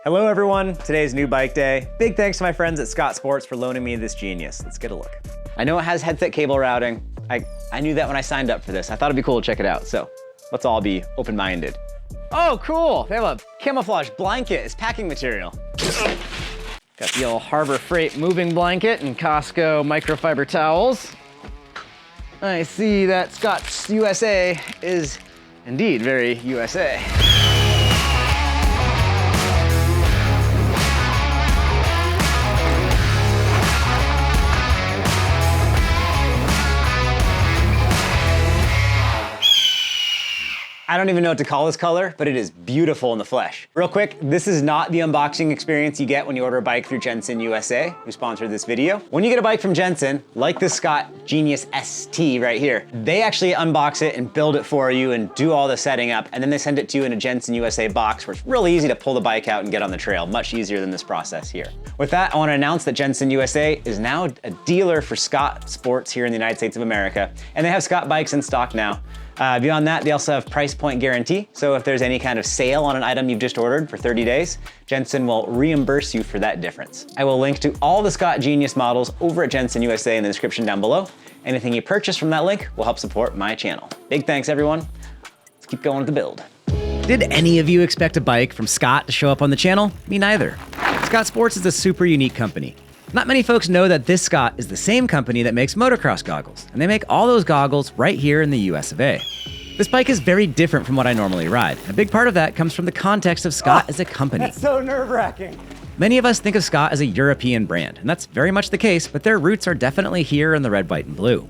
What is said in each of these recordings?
Hello everyone, today's new bike day. Big thanks to my friends at Scott Sports for loaning me this genius. Let's get a look. I know it has headset cable routing. I knew that when I signed up for this. I thought it'd be cool to check it out, so let's all be open-minded. Oh, cool, they have a camouflage blanket as packing material. Got the old Harbor Freight moving blanket and Costco microfiber towels. I see that Scott's USA is indeed very USA. I don't even know what to call this color, but it is beautiful in the flesh. Real quick, this is not the unboxing experience you get when you order a bike through Jensen USA, who sponsored this video. When you get a bike from Jensen, like this Scott Genius ST right here, they actually unbox it and build it for you and do all the setting up, and then they send it to you in a Jensen USA box where it's really easy to pull the bike out and get on the trail, much easier than this process here. With that, I want to announce that Jensen USA is now a dealer for Scott Sports here in the United States of America, and they have Scott bikes in stock now. Beyond that, they also have price point guarantee. So if there's any kind of sale on an item you've just ordered for 30 days, Jensen will reimburse you for that difference. I will link to all the Scott Genius models over at Jensen USA in the description down below. Anything you purchase from that link will help support my channel. Big thanks, everyone. Let's keep going with the build. Did any of you expect a bike from Scott to show up on the channel? Me neither. Scott Sports is a super unique company. Not many folks know that this Scott is the same company that makes motocross goggles, and they make all those goggles right here in the US of A. This bike is very different from what I normally ride. A big part of that comes from the context of Scott as a company. That's so nerve-wracking. Many of us think of Scott as a European brand, and that's very much the case, but their roots are definitely here in the red, white, and blue.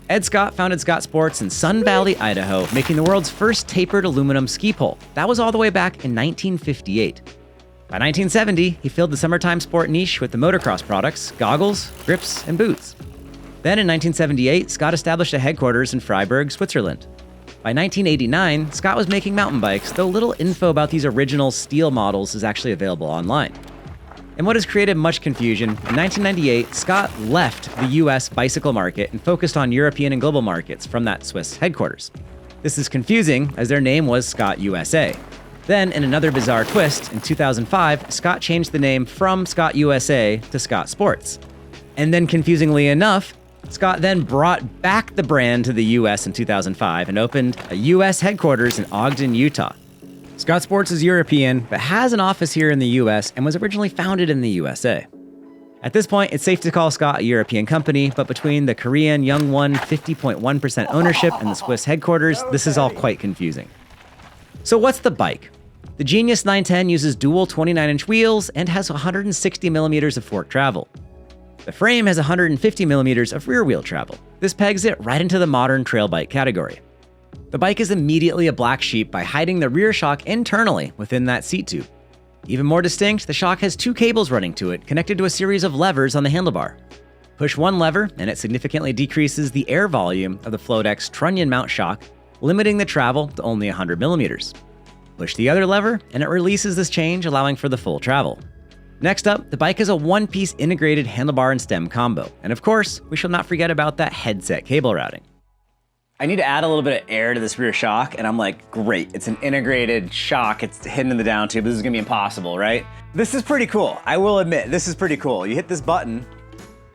Ed Scott founded Scott Sports in Sun Valley, Idaho, making the world's first tapered aluminum ski pole. That was all the way back in 1958. By 1970, he filled the summertime sport niche with the motocross products, goggles, grips, and boots. Then in 1978, Scott established a headquarters in Freiburg, Switzerland. By 1989, Scott was making mountain bikes, though little info about these original steel models is actually available online. And what has created much confusion, in 1998, Scott left the US bicycle market and focused on European and global markets from that Swiss headquarters. This is confusing, as their name was Scott USA. Then, in another bizarre twist, in 2005, Scott changed the name from Scott USA to Scott Sports. And then, confusingly enough, Scott then brought back the brand to the US in 2005 and opened a US headquarters in Ogden, Utah. Scott Sports is European, but has an office here in the US and was originally founded in the USA. At this point, it's safe to call Scott a European company, but between the Korean Youngwon 50.1% ownership and the Swiss headquarters, this is all quite confusing. So what's the bike? The Genius 910 uses dual 29-inch wheels and has 160 millimeters of fork travel. The frame has 150 millimeters of rear wheel travel. This pegs it right into the modern trail bike category. The bike is immediately a black sheep by hiding the rear shock internally within that seat tube. Even more distinct, the shock has two cables running to it, connected to a series of levers on the handlebar. Push one lever, and it significantly decreases the air volume of the Flodex trunnion mount shock, limiting the travel to only 100 millimeters. Push the other lever, and it releases this change, allowing for the full travel. Next up, the bike is a one-piece integrated handlebar and stem combo. And of course, we shall not forget about that headset cable routing. I need to add a little bit of air to this rear shock, and I'm like, great, it's an integrated shock, it's hidden in the down tube, this is gonna be impossible, right? This is pretty cool, I will admit, this is pretty cool. You hit this button,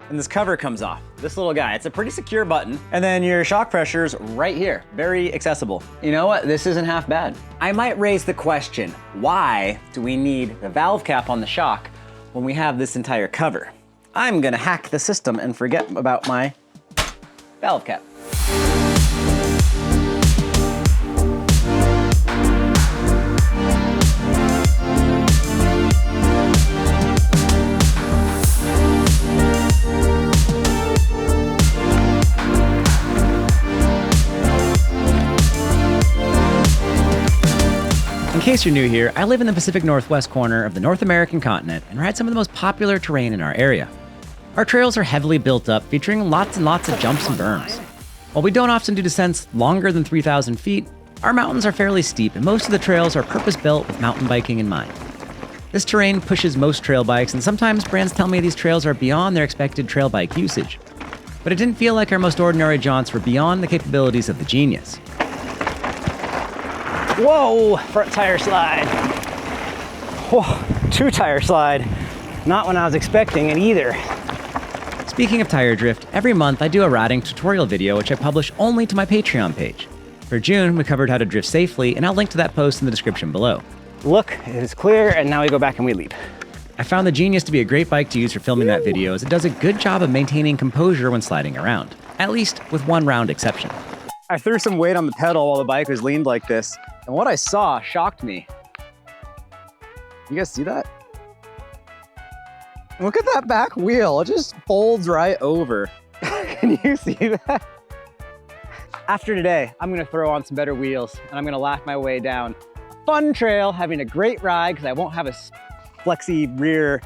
and this cover comes off. This little guy, it's a pretty secure button. And then your shock pressure's right here, very accessible. You know what, this isn't half bad. I might raise the question, why do we need the valve cap on the shock when we have this entire cover? I'm gonna hack the system and forget about my valve cap. In case you're new here, I live in the Pacific Northwest corner of the North American continent and ride some of the most popular terrain in our area. Our trails are heavily built up, featuring lots and lots of jumps and berms. While we don't often do descents longer than 3,000 feet, our mountains are fairly steep and most of the trails are purpose-built with mountain biking in mind. This terrain pushes most trail bikes, and sometimes brands tell me these trails are beyond their expected trail bike usage. But it didn't feel like our most ordinary jaunts were beyond the capabilities of the Genius. Whoa, front tire slide. Whoa. two-tire slide. Not when I was expecting it either. Speaking of tire drift, every month I do a riding tutorial video which I publish only to my Patreon page. For June, we covered how to drift safely, and I'll link to that post in the description below. Look, it is clear, and now we go back and we leap. I found the Genius to be a great bike to use for filming that video, as it does a good job of maintaining composure when sliding around, at least with one round exception. I threw some weight on the pedal while the bike was leaned like this, and what I saw shocked me. You guys see that? Look at that back wheel, it just folds right over. Can you see that? After today, I'm gonna throw on some better wheels and I'm gonna laugh my way down a fun trail, having a great ride because I won't have a flexy rear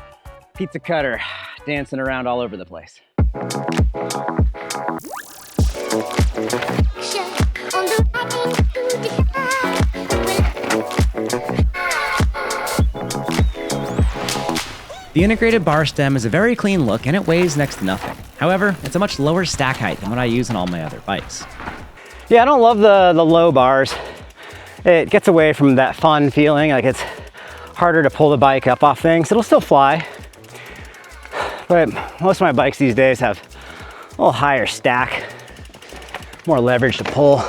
pizza cutter dancing around all over the place. The integrated bar stem is a very clean look and it weighs next to nothing. However, it's a much lower stack height than what I use on all my other bikes. Yeah, I don't love the low bars. It gets away from that fun feeling, like it's harder to pull the bike up off things. It'll still fly, but most of my bikes these days have a little higher stack, more leverage to pull.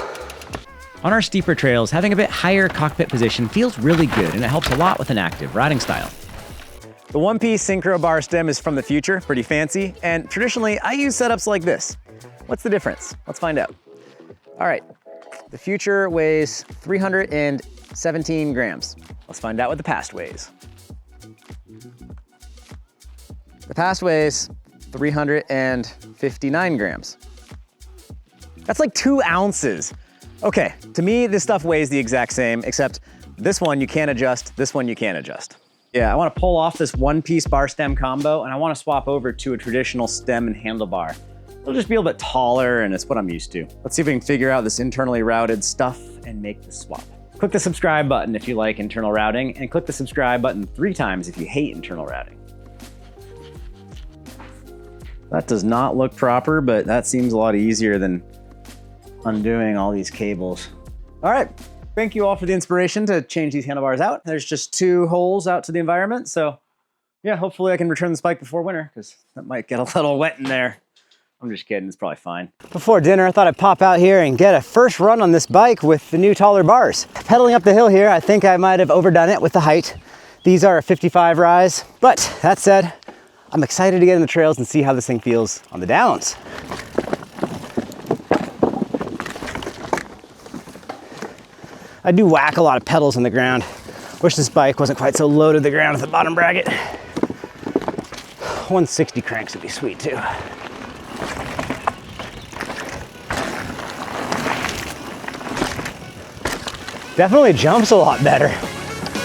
On our steeper trails, having a bit higher cockpit position feels really good and it helps a lot with an active riding style. The one-piece Syncro bar stem is from the future, pretty fancy, and traditionally I use setups like this. What's the difference? Let's find out. All right, the future weighs 317 grams. Let's find out what the past weighs. The past weighs 359 grams. That's like 2 ounces. Okay, to me, this stuff weighs the exact same, except this one you can't adjust, this one you can't adjust. Yeah, I want to pull off this one-piece bar stem combo, and I want to swap over to a traditional stem and handlebar. It'll just be a little bit taller, and it's what I'm used to. Let's see if we can figure out this internally routed stuff and make the swap. Click the subscribe button if you like internal routing, and click the subscribe button 3 times if you hate internal routing. That does not look proper, but that seems a lot easier than undoing all these cables. All right. Thank you all for the inspiration to change these handlebars out. There's just 2 holes out to the environment. So yeah, hopefully I can return this bike before winter because that might get a little wet in there. I'm just kidding, it's probably fine. Before dinner, I thought I'd pop out here and get a first run on this bike with the new taller bars. Pedaling up the hill here, I think I might have overdone it with the height. These are a 55 rise, but that said, I'm excited to get in the trails and see how this thing feels on the downs. I do whack a lot of pedals in the ground. Wish this bike wasn't quite so low to the ground at the bottom bracket. 160 cranks would be sweet too. Definitely jumps a lot better.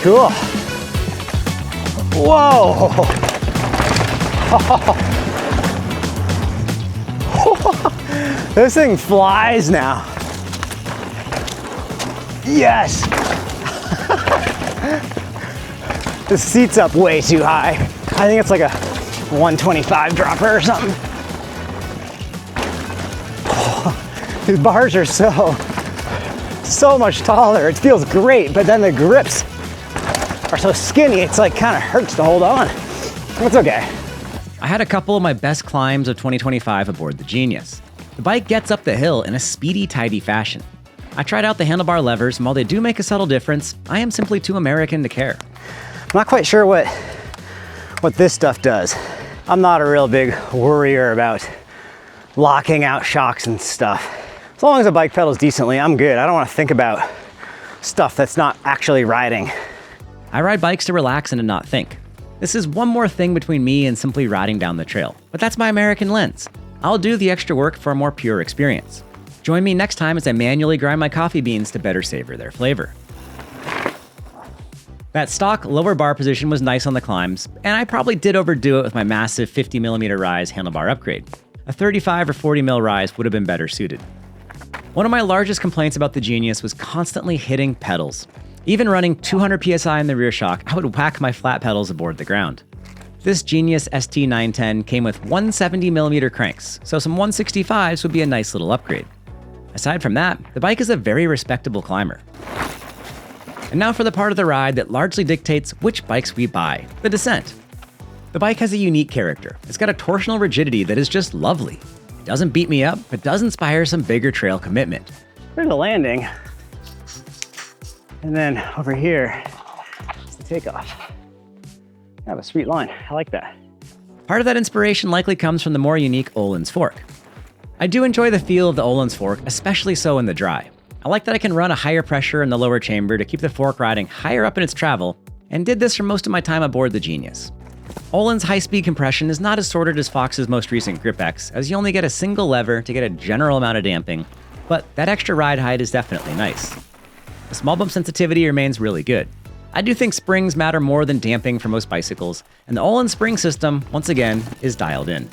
Cool. Whoa. This thing flies now. Yes! The seat's up way too high. I think it's like a 125 dropper or something. Oh, these bars are so much taller. It feels great, but then the grips are so skinny, it's like kind of hurts to hold on. It's okay. I had a couple of my best climbs of 2025 aboard the Genius. The bike gets up the hill in a speedy, tidy fashion. I tried out the handlebar levers, and while they do make a subtle difference, I am simply too American to care. I'm not quite sure what this stuff does. I'm not a real big worrier about locking out shocks and stuff. As long as the bike pedals decently, I'm good. I don't want to think about stuff that's not actually riding. I ride bikes to relax and to not think. This is one more thing between me and simply riding down the trail, but that's my American lens. I'll do the extra work for a more pure experience. Join me next time as I manually grind my coffee beans to better savor their flavor. That stock lower bar position was nice on the climbs, and I probably did overdo it with my massive 50mm rise handlebar upgrade. A 35 or 40mm rise would have been better suited. One of my largest complaints about the Genius was constantly hitting pedals. Even running 200 PSI in the rear shock, I would whack my flat pedals aboard the ground. This Genius ST910 came with 170mm cranks, so some 165s would be a nice little upgrade. Aside from that, the bike is a very respectable climber. And now for the part of the ride that largely dictates which bikes we buy, the descent. The bike has a unique character. It's got a torsional rigidity that is just lovely. It doesn't beat me up, but does inspire some bigger trail commitment. There's the landing. And then over here is the takeoff. I have a sweet line. I like that. Part of that inspiration likely comes from the more unique Öhlins fork. I do enjoy the feel of the Öhlins fork, especially so in the dry. I like that I can run a higher pressure in the lower chamber to keep the fork riding higher up in its travel, and did this for most of my time aboard the Genius. Öhlins high-speed compression is not as sorted as Fox's most recent Grip X, as you only get a single lever to get a general amount of damping, but that extra ride height is definitely nice. The small bump sensitivity remains really good. I do think springs matter more than damping for most bicycles, and the Öhlins spring system, once again, is dialed in.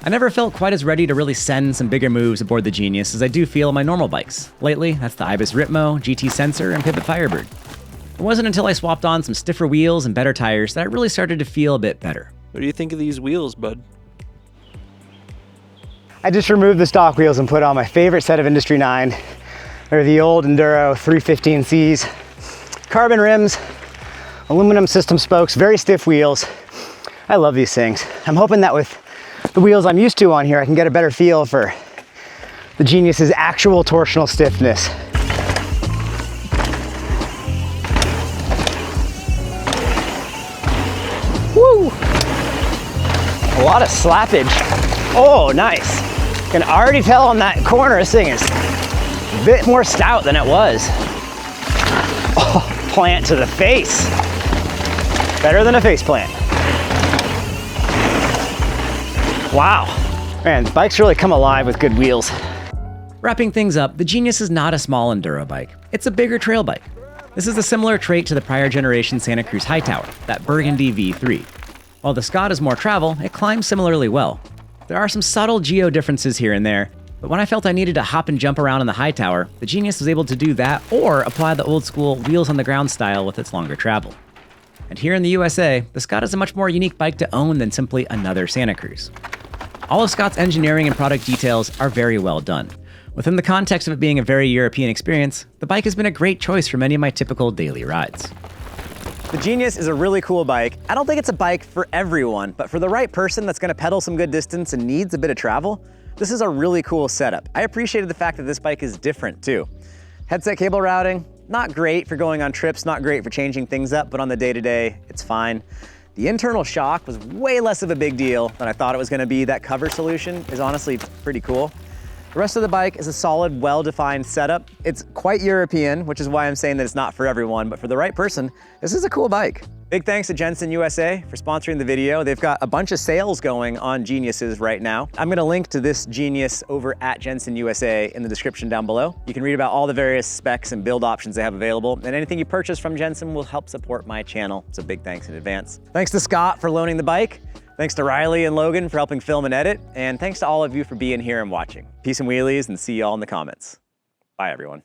I never felt quite as ready to really send some bigger moves aboard the Genius as I do feel on my normal bikes. Lately, that's the Ibis Ritmo, GT Sensor, and Pivot Firebird. It wasn't until I swapped on some stiffer wheels and better tires that I really started to feel a bit better. What do you think of these wheels, bud? I just removed the stock wheels and put on my favorite set of Industry 9. They're the old Enduro 315Cs. Carbon rims, aluminum system spokes, very stiff wheels. I love these things. I'm hoping that with the wheels I'm used to on here, I can get a better feel for the Genius's actual torsional stiffness. Woo! A lot of slappage. Oh, nice. Can already tell on that corner this thing is a bit more stout than it was. Oh, plant to the face. Better than a face plant. Wow. Man, bikes really come alive with good wheels. Wrapping things up, the Genius is not a small enduro bike. It's a bigger trail bike. This is a similar trait to the prior generation Santa Cruz Hightower, that Burgundy V3. While the Scott is more travel, it climbs similarly well. There are some subtle geo differences here and there, but when I felt I needed to hop and jump around in the Hightower, the Genius was able to do that or apply the old school wheels on the ground style with its longer travel. And here in the USA, the Scott is a much more unique bike to own than simply another Santa Cruz. All of Scott's engineering and product details are very well done. Within the context of it being a very European experience, the bike has been a great choice for many of my typical daily rides. The Genius is a really cool bike. I don't think it's a bike for everyone, but for the right person that's gonna pedal some good distance and needs a bit of travel, this is a really cool setup. I appreciated the fact that this bike is different too. Headset cable routing, not great for going on trips, not great for changing things up, but on the day-to-day, it's fine. The internal shock was way less of a big deal than I thought it was gonna be. That cover solution is honestly pretty cool. The rest of the bike is a solid, well-defined setup. It's quite European, which is why I'm saying that it's not for everyone, but for the right person, this is a cool bike. Big thanks to Jensen USA for sponsoring the video. They've got a bunch of sales going on Geniuses right now. I'm gonna link to this Genius over at Jensen USA in the description down below. You can read about all the various specs and build options they have available, and anything you purchase from Jensen will help support my channel, so big thanks in advance. Thanks to Scott for loaning the bike. Thanks to Riley and Logan for helping film and edit, and thanks to all of you for being here and watching. Peace and wheelies, and see y'all in the comments. Bye, everyone.